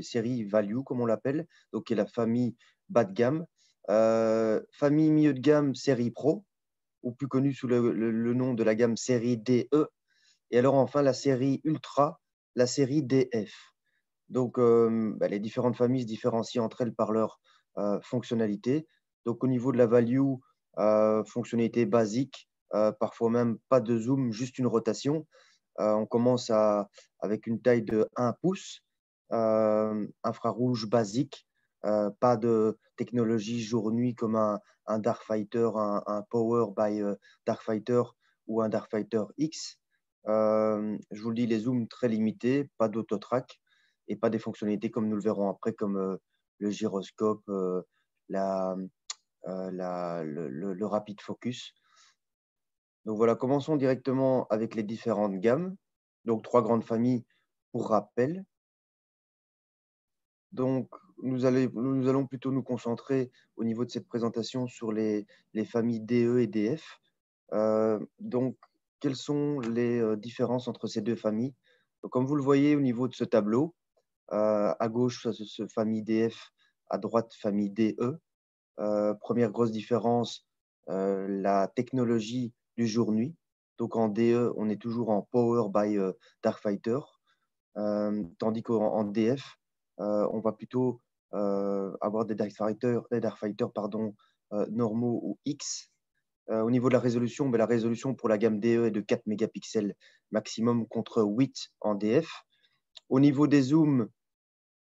série value, comme on l'appelle, donc qui est la famille bas de gamme. Famille milieu de gamme, série pro, ou plus connue sous le nom de la gamme série DE. Et alors enfin la série ultra, la série DF. Donc les différentes familles se différencient entre elles par leur fonctionnalité. Donc au niveau de la value, fonctionnalité basique, parfois même pas de zoom, juste une rotation. On commence avec une taille de 1 pouce, infrarouge basique, pas de technologie jour-nuit comme un Darkfighter, un Power by Darkfighter ou un Darkfighter X. Je vous le dis, les zooms très limités, pas d'autotrack et pas des fonctionnalités comme nous le verrons après, comme le gyroscope, le rapid focus. Donc voilà, commençons directement avec les différentes gammes. Donc 3 grandes familles pour rappel. Donc nous allons plutôt nous concentrer au niveau de cette présentation sur les familles DE et DF. Donc quelles sont les différences entre ces deux familles? Donc, comme vous le voyez au niveau de ce tableau, à gauche, ça, famille DF, à droite, famille DE. Première grosse différence, la technologie du jour-nuit. Donc en DE, on est toujours en Power by Darkfighter, tandis qu'en DF, on va plutôt avoir des Darkfighters normaux ou X. Au niveau de la résolution, la résolution pour la gamme DE est de 4 mégapixels maximum contre 8 en DF. Au niveau des zooms,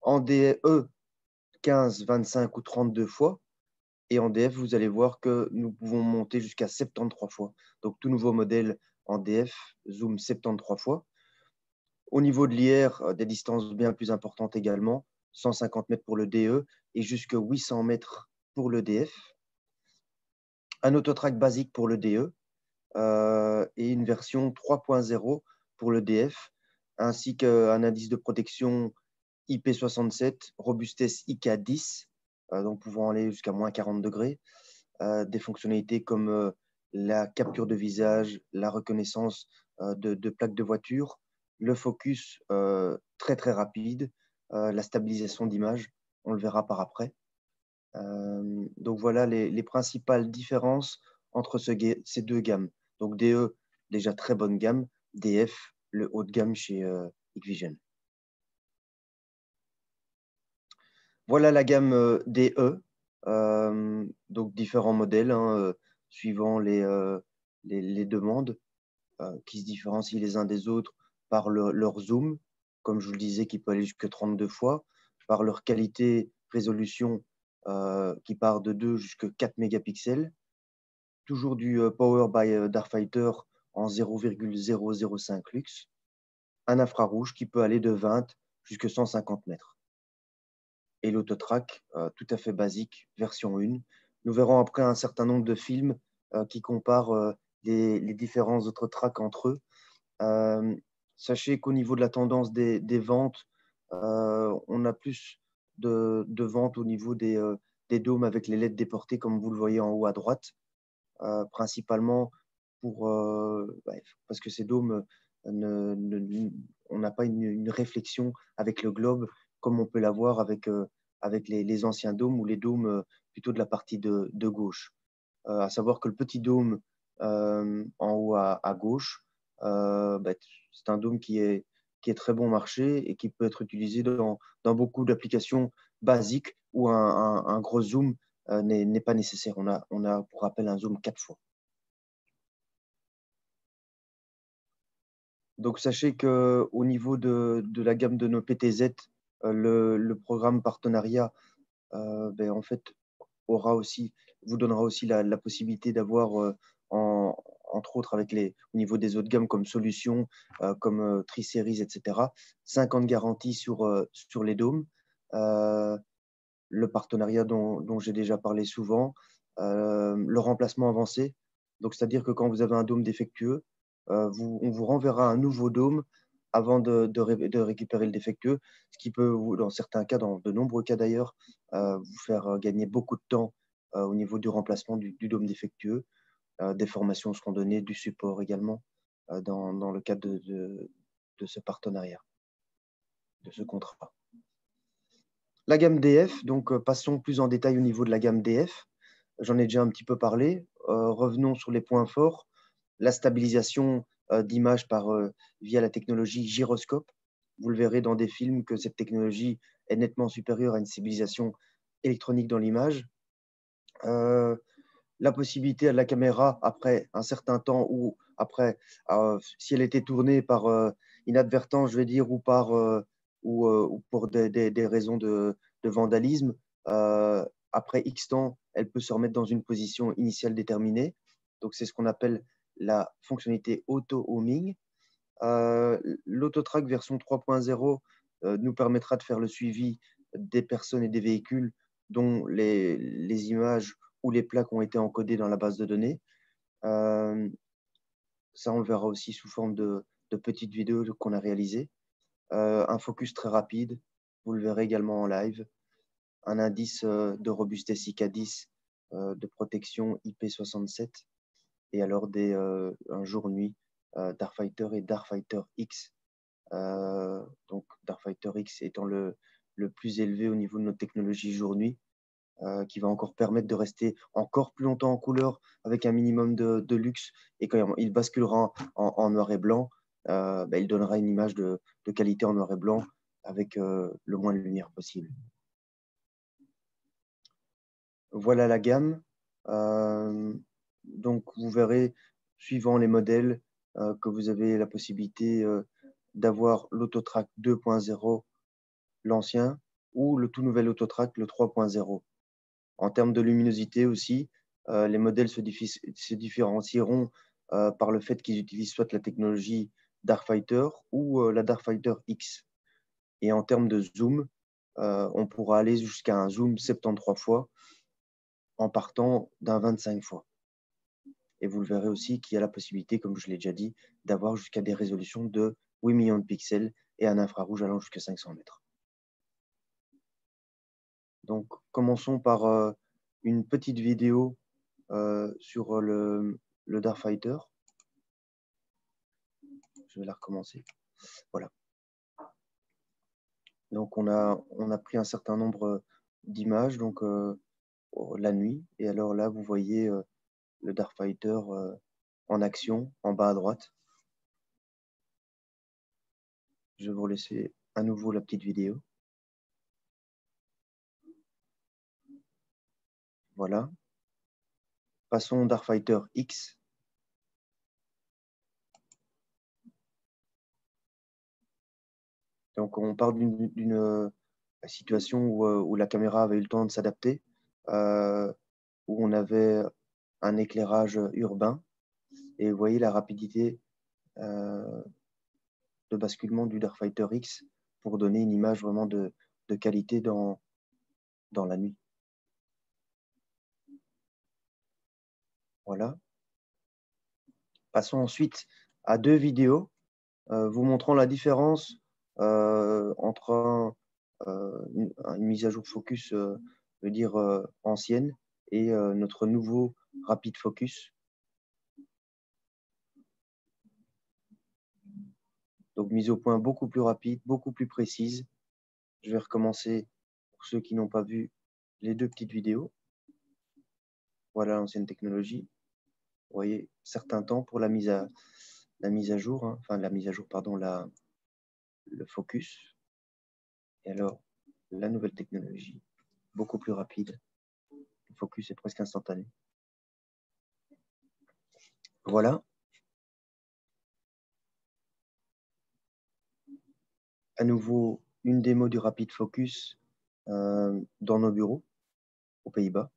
en DE, 15, 25 ou 32 fois. Et en DF, vous allez voir que nous pouvons monter jusqu'à 73 fois. Donc, tout nouveau modèle en DF, zoom 73 fois. Au niveau de l'IR, des distances bien plus importantes également, 150 mètres pour le DE et jusqu'à 800 mètres pour le DF. Un autotrack basique pour le DE et une version 3.0 pour le DF, ainsi qu'un indice de protection IP67, robustesse IK10, donc pouvant aller jusqu'à moins 40 degrés. Des fonctionnalités comme la capture de visage, la reconnaissance de plaques de voiture, le focus très très rapide, la stabilisation d'image, on le verra par après. Donc voilà les principales différences entre ces deux gammes. Donc DE, déjà très bonne gamme, DF, le haut de gamme chez Hikvision. Voilà la gamme DE, donc différents modèles hein, suivant les demandes qui se différencient les uns des autres par leur zoom, comme je vous le disais, qui peut aller jusqu'à 32 fois, par leur qualité résolution qui part de 2 jusqu'à 4 mégapixels, toujours du Power by Darkfighter en 0,005 lux, un infrarouge qui peut aller de 20 jusqu'à 150 mètres. Et l'autotrack, tout à fait basique, version 1. Nous verrons après un certain nombre de films qui comparent les différents autotracks entre eux. Sachez qu'au niveau de la tendance des ventes, on a plus de ventes au niveau des dômes avec les LED déportés, comme vous le voyez en haut à droite, principalement parce que ces dômes, on n'a pas une réflexion avec le globe comme on peut l'avoir avec les anciens dômes ou les dômes plutôt de la partie de gauche. À savoir que le petit dôme en haut à gauche, c'est un dôme qui est très bon marché et qui peut être utilisé dans beaucoup d'applications basiques où un gros zoom n'est pas nécessaire. On a, pour rappel, un zoom 4 fois. Donc, sachez qu'au niveau de la gamme de nos PTZ, le programme partenariat en fait, vous donnera aussi la possibilité d'avoir, entre autres au niveau des autres gammes comme Solutions, comme Tri-Series, etc., 5 ans de garantie sur les dômes. Le partenariat dont j'ai déjà parlé souvent, le remplacement avancé. Donc, c'est-à-dire que quand vous avez un dôme défectueux, on vous renverra un nouveau dôme avant de récupérer le défectueux, ce qui peut, dans certains cas, dans de nombreux cas d'ailleurs, vous faire gagner beaucoup de temps au niveau du remplacement du dôme défectueux. Des formations seront données, du support également dans le cadre de ce partenariat, de ce contrat. La gamme DF, donc passons plus en détail au niveau de la gamme DF. J'en ai déjà un petit peu parlé. Revenons sur les points forts. La stabilisation d'image via la technologie gyroscope. Vous le verrez dans des films que cette technologie est nettement supérieure à une stabilisation électronique dans l'image. La possibilité à la caméra, après un certain temps ou après, si elle était tournée par inadvertance, je vais dire, ou pour des raisons de vandalisme, après X temps, elle peut se remettre dans une position initiale déterminée. Donc, c'est ce qu'on appelle la fonctionnalité auto-homing. L'autotrack version 3.0 nous permettra de faire le suivi des personnes et des véhicules dont les images ou les plaques ont été encodées dans la base de données. Ça, on le verra aussi sous forme de petites vidéos qu'on a réalisées. Un focus très rapide, vous le verrez également en live. Un indice de robustesse IK10, de protection IP67, et alors un jour-nuit Darkfighter et Darkfighter X. Donc Darkfighter X étant le plus élevé au niveau de notre technologie jour-nuit, qui va encore permettre de rester encore plus longtemps en couleur avec un minimum de luxe. Et quand il basculera en noir et blanc, il donnera une image de qualité en noir et blanc avec le moins de lumière possible. Voilà la gamme. Donc, vous verrez, suivant les modèles, que vous avez la possibilité d'avoir l'Autotrack 2.0, l'ancien, ou le tout nouvel Autotrack, le 3.0. En termes de luminosité aussi, les modèles se différencieront par le fait qu'ils utilisent soit la technologie Darkfighter ou la Darkfighter X. Et en termes de zoom, on pourra aller jusqu'à un zoom 73 fois en partant d'un 25 fois. Et vous le verrez aussi qu'il y a la possibilité, comme je l'ai déjà dit, d'avoir jusqu'à des résolutions de 8 millions de pixels et un infrarouge allant jusqu'à 500 mètres. Donc, commençons par une petite vidéo sur le Darkfighter. Je vais la recommencer. Voilà. Donc, on a pris un certain nombre d'images donc la nuit. Et alors là, vous voyez le Darkfighter en action en bas à droite. Je vais vous laisser à nouveau la petite vidéo. Voilà. Passons au Darkfighter X. Donc, on part d'une situation où la caméra avait eu le temps de s'adapter, où on avait un éclairage urbain. Et vous voyez la rapidité de basculement du Darkfighter X pour donner une image vraiment de qualité dans la nuit. Voilà. Passons ensuite à deux vidéos vous montrant la différence entre une mise à jour focus, je veux dire ancienne, et notre nouveau rapid focus. Donc mise au point beaucoup plus rapide, beaucoup plus précise. Je vais recommencer pour ceux qui n'ont pas vu les deux petites vidéos. Voilà l'ancienne technologie. Vous voyez, certains temps pour la mise à jour, hein, enfin la mise à jour, pardon, le focus. Et alors, la nouvelle technologie, beaucoup plus rapide. Le focus est presque instantané. Voilà. À nouveau, une démo du rapid focus dans nos bureaux aux Pays-Bas.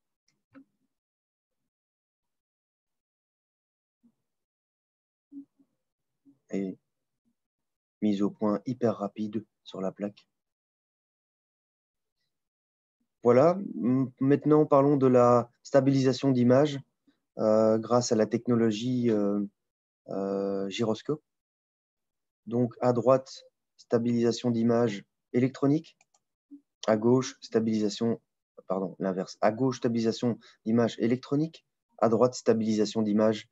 Et mise au point hyper rapide sur la plaque. Voilà, maintenant parlons de la stabilisation d'image grâce à la technologie gyroscope. Donc à droite, stabilisation d'image électronique. À gauche, l'inverse. À gauche, stabilisation d'image électronique. À droite, stabilisation d'image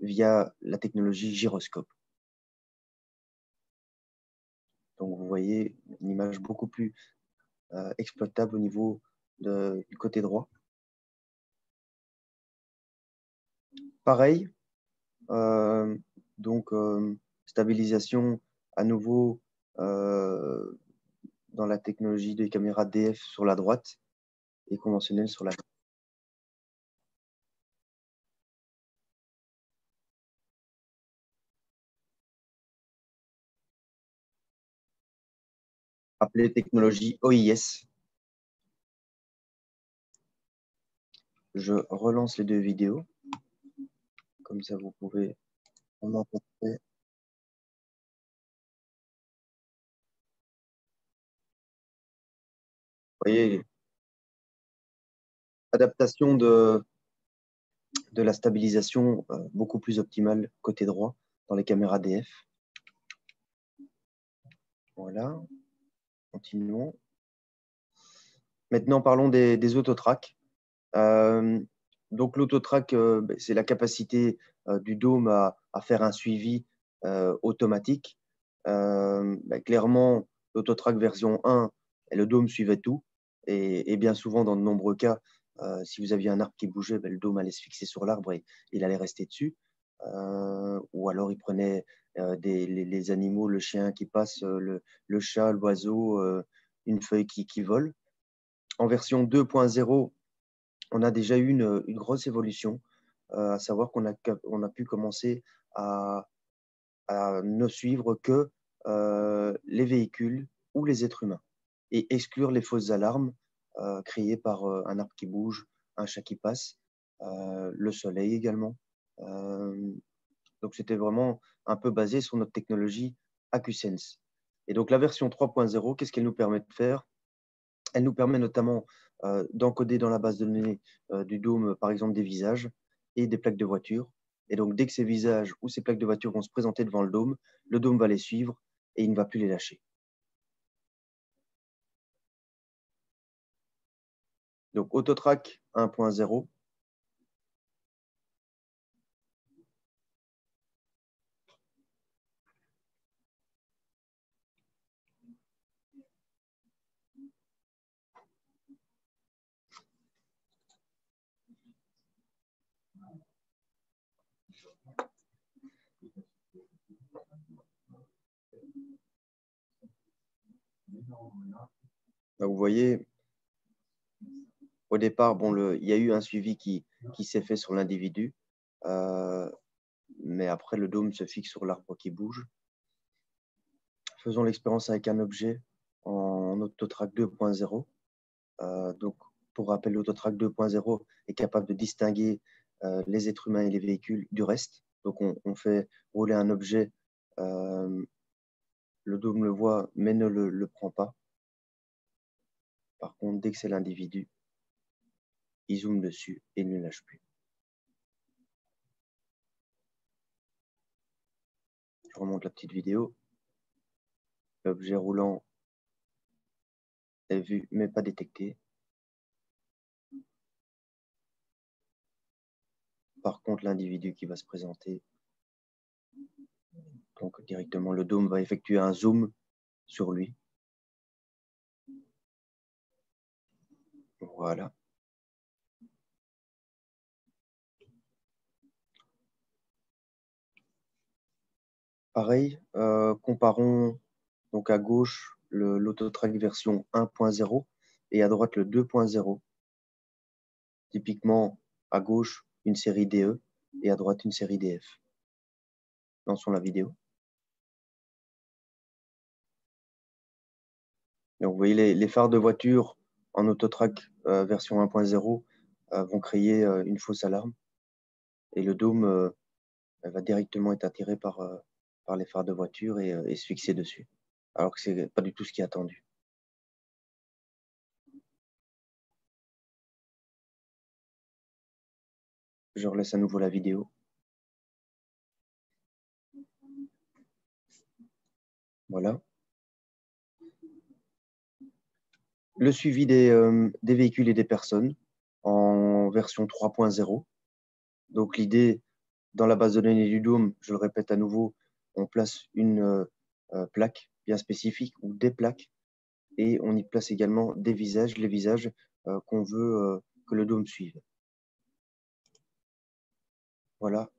via la technologie gyroscope. Donc vous voyez une image beaucoup plus exploitable au niveau du côté droit. Pareil, donc stabilisation à nouveau dans la technologie des caméras DF sur la droite et conventionnelle sur la gauche. Appelée technologie OIS. Je relance les deux vidéos. Comme ça, vous pouvez en entendre. Vous voyez, adaptation de la stabilisation beaucoup plus optimale côté droit dans les caméras DF. Voilà, continuons. Maintenant, parlons des autotracks. Donc, l'autotrack, c'est la capacité du dôme à faire un suivi automatique. Clairement, l'autotrack version 1, le dôme suivait tout. Et bien souvent, dans de nombreux cas, si vous aviez un arbre qui bougeait, le dôme allait se fixer sur l'arbre et il allait rester dessus. Ou alors, il prenait les animaux, le chien qui passe, le chat, l'oiseau, une feuille qui vole. En version 2.0, on a déjà eu une grosse évolution, à savoir qu'on a pu commencer à ne suivre que les véhicules ou les êtres humains et exclure les fausses alarmes créées par un arbre qui bouge, un chat qui passe, le soleil également. Donc, c'était vraiment un peu basé sur notre technologie AcuSense. Et donc, la version 3.0, qu'est-ce qu'elle nous permet de faire? Elle nous permet notamment d'encoder dans la base de données du dôme, par exemple, des visages et des plaques de voiture. Et donc, dès que ces visages ou ces plaques de voiture vont se présenter devant le dôme va les suivre et il ne va plus les lâcher. Donc, Autotrack 1.0. Donc, vous voyez, au départ, il y a eu un suivi qui s'est fait sur l'individu, mais après, le dôme se fixe sur l'arbre qui bouge. Faisons l'expérience avec un objet en Autotrack 2.0. Donc, pour rappel, l'Autotrack 2.0 est capable de distinguer les êtres humains et les véhicules du reste. Donc, on fait rouler un objet, le dôme le voit, mais ne le prend pas. Par contre, dès que c'est l'individu, il zoome dessus et ne le lâche plus. Je remonte la petite vidéo. L'objet roulant est vu, mais pas détecté. Par contre, l'individu qui va se présenter, donc directement, le dôme va effectuer un zoom sur lui. Voilà. Pareil, comparons donc à gauche l'Autotrack version 1.0 et à droite le 2.0. Typiquement, à gauche, une série DE et à droite, une série DF. Lançons la vidéo. Donc, vous voyez, les phares de voiture en Autotrack version 1.0 vont créer une fausse alarme et le dôme va directement être attiré par les phares de voiture et se fixer dessus, alors que ce n'est pas du tout ce qui est attendu. Je relaisse à nouveau la vidéo. Voilà. Le suivi des véhicules et des personnes en version 3.0. Donc l'idée, dans la base de données du dôme, je le répète à nouveau, on place une plaque bien spécifique ou des plaques et on y place également des visages, les visages qu'on veut que le dôme suive. Voilà.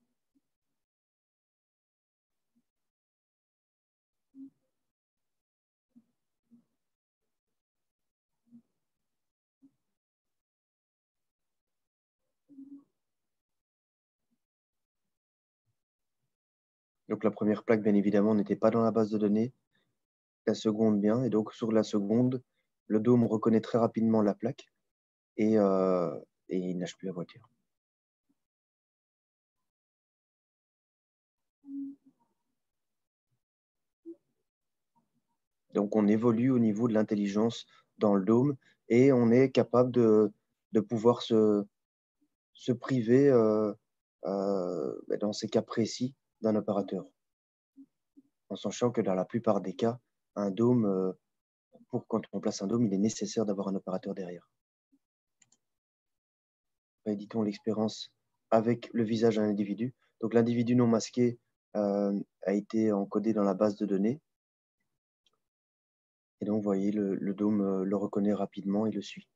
Donc la première plaque, bien évidemment, n'était pas dans la base de données, la seconde bien, et donc sur la seconde, le dôme reconnaît très rapidement la plaque et il nage plus la voiture. Donc on évolue au niveau de l'intelligence dans le dôme et on est capable de pouvoir se priver dans ces cas précis d'un opérateur, en sachant que dans la plupart des cas, un dôme, quand on place un dôme, il est nécessaire d'avoir un opérateur derrière. Rééditons l'expérience avec le visage d'un individu. Donc l'individu non masqué a été encodé dans la base de données. Et donc, vous voyez, le dôme le reconnaît rapidement et le suit.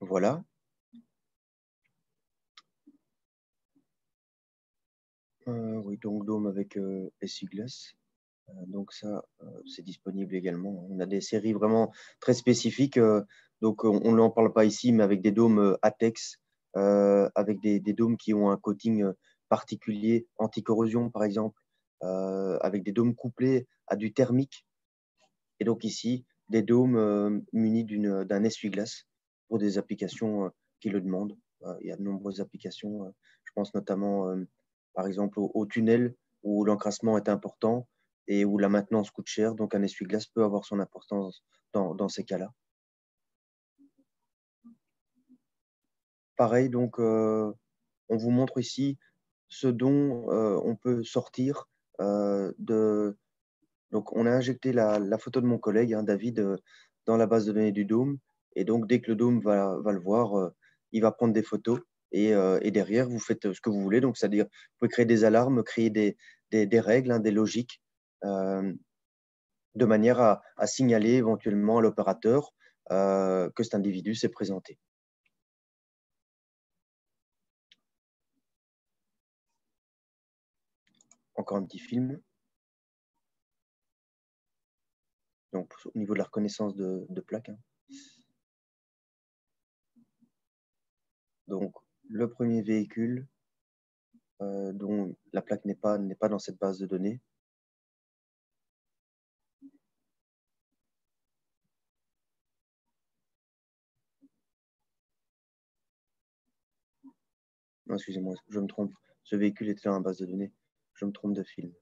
Voilà. Oui, donc dôme avec essuie-glace. Donc ça, c'est disponible également. On a des séries vraiment très spécifiques. Donc on n'en parle pas ici, mais avec des dômes ATEX, avec des dômes qui ont un coating particulier, anti-corrosion par exemple, avec des dômes couplés à du thermique. Et donc ici, des dômes munis d'un essuie-glace pour des applications qui le demandent. Il y a de nombreuses applications. Je pense notamment, par exemple, au tunnel où l'encrassement est important et où la maintenance coûte cher. Donc un essuie-glace peut avoir son importance dans ces cas-là. Pareil, donc on vous montre ici ce dont on peut sortir de. Donc, on a injecté la photo de mon collègue, hein, David, dans la base de données du Dôme. Et donc, dès que le Dôme va le voir, il va prendre des photos. Et derrière, vous faites ce que vous voulez. Donc, c'est-à-dire, vous pouvez créer des alarmes, créer des règles, hein, des logiques, euh, de manière à signaler éventuellement à l'opérateur que cet individu s'est présenté. Encore un petit film. Donc, au niveau de la reconnaissance de plaques. Hein. Donc, le premier véhicule dont la plaque n'est pas dans cette base de données. Non, excusez-moi, je me trompe. Ce véhicule était dans la base de données. Je me trompe de film.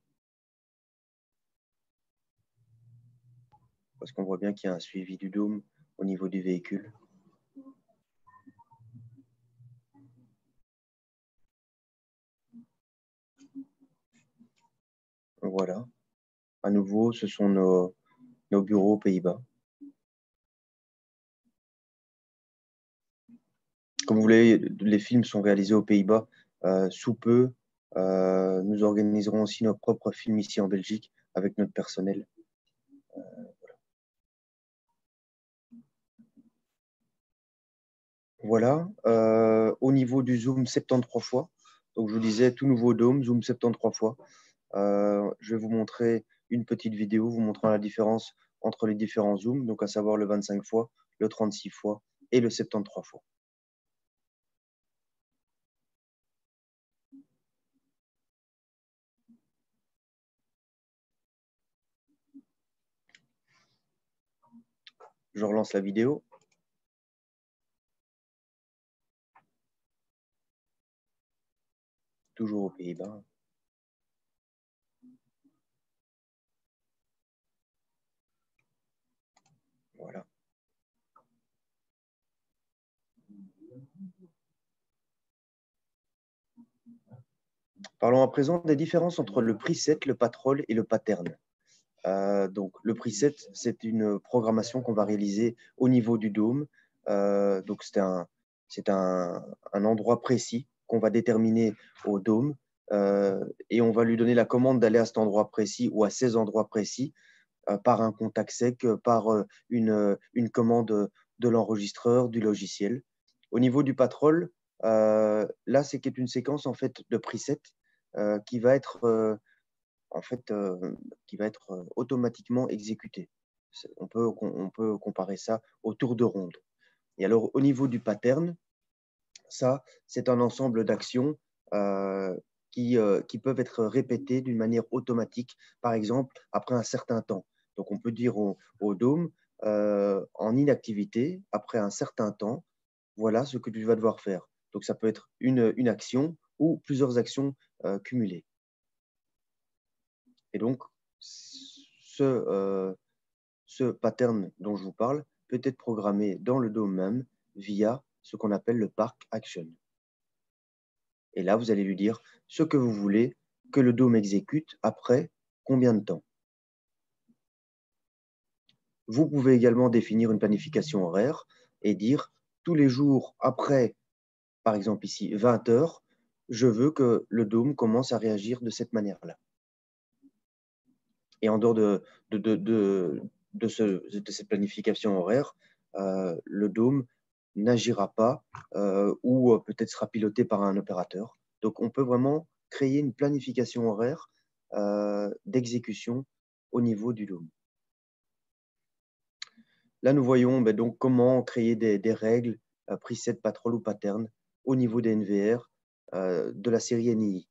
Parce qu'on voit bien qu'il y a un suivi du dôme au niveau du véhicule. Voilà. À nouveau, ce sont nos bureaux aux Pays-Bas. Comme vous voyez, les films sont réalisés aux Pays-Bas. Sous peu, nous organiserons aussi nos propres films ici en Belgique avec notre personnel. Voilà. Au niveau du zoom 73 fois, donc je vous disais tout nouveau dôme, zoom 73 fois. Je vais vous montrer une petite vidéo vous montrant la différence entre les différents zooms, donc à savoir le 25 fois, le 36 fois et le 73 fois. Je relance la vidéo. Toujours aux Pays-Bas. Voilà. Parlons à présent des différences entre le preset, le patrol et le pattern. Donc, le preset, c'est une programmation qu'on va réaliser au niveau du DOM. Donc, c'est un endroit précis qu'on va déterminer au DOM et on va lui donner la commande d'aller à cet endroit précis ou à ces endroits précis par un contact sec, par une commande de l'enregistreur, du logiciel. Au niveau du patrol, là, c'est une séquence en fait de preset qui va être automatiquement exécuté. On peut comparer ça au tour de ronde. Et alors, au niveau du pattern, ça, c'est un ensemble d'actions qui peuvent être répétées d'une manière automatique, par exemple, après un certain temps. Donc, on peut dire au DOM, en inactivité, après un certain temps, voilà ce que tu vas devoir faire. Donc, ça peut être une action ou plusieurs actions cumulées. Et donc, ce pattern dont je vous parle peut être programmé dans le DOM même via ce qu'on appelle le Park Action. Et là, vous allez lui dire ce que vous voulez que le DOM exécute après combien de temps. Vous pouvez également définir une planification horaire et dire tous les jours après, par exemple ici, 20 heures, je veux que le DOM commence à réagir de cette manière-là. Et en dehors de cette planification horaire, le DOM n'agira pas ou peut-être sera piloté par un opérateur. Donc, on peut vraiment créer une planification horaire d'exécution au niveau du DOM. Là, nous voyons donc comment créer des règles, preset, patrol ou pattern au niveau des NVR de la série NII.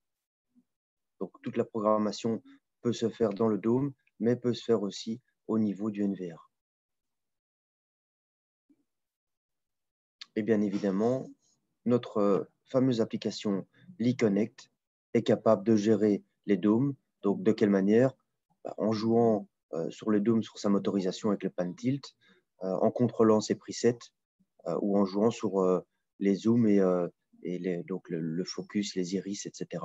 Donc, toute la programmation peut se faire dans le DOM, mais peut se faire aussi au niveau du NVR. Et bien évidemment, notre fameuse application LeeConnect est capable de gérer les DOM. Donc, de quelle manière? En jouant sur le DOM, sur sa motorisation avec le pan tilt, en contrôlant ses presets ou en jouant sur les zooms et donc le focus, les iris, etc.,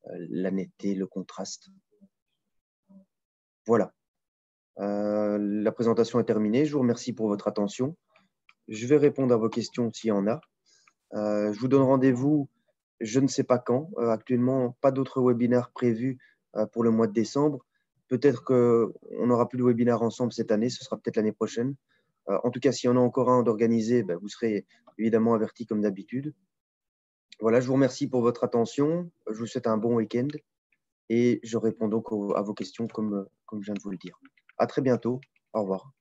la netteté, le contraste. Voilà. La présentation est terminée. Je vous remercie pour votre attention. Je vais répondre à vos questions s'il y en a. Je vous donne rendez-vous, je ne sais pas quand. Actuellement, pas d'autres webinaires prévus pour le mois de décembre. Peut-être qu'on n'aura plus de webinaire ensemble cette année, ce sera peut-être l'année prochaine. En tout cas, s'il y en a encore un d'organisé, vous serez évidemment avertis comme d'habitude. Voilà, je vous remercie pour votre attention. Je vous souhaite un bon week-end et je réponds donc à vos questions comme je viens de vous le dire. À très bientôt. Au revoir.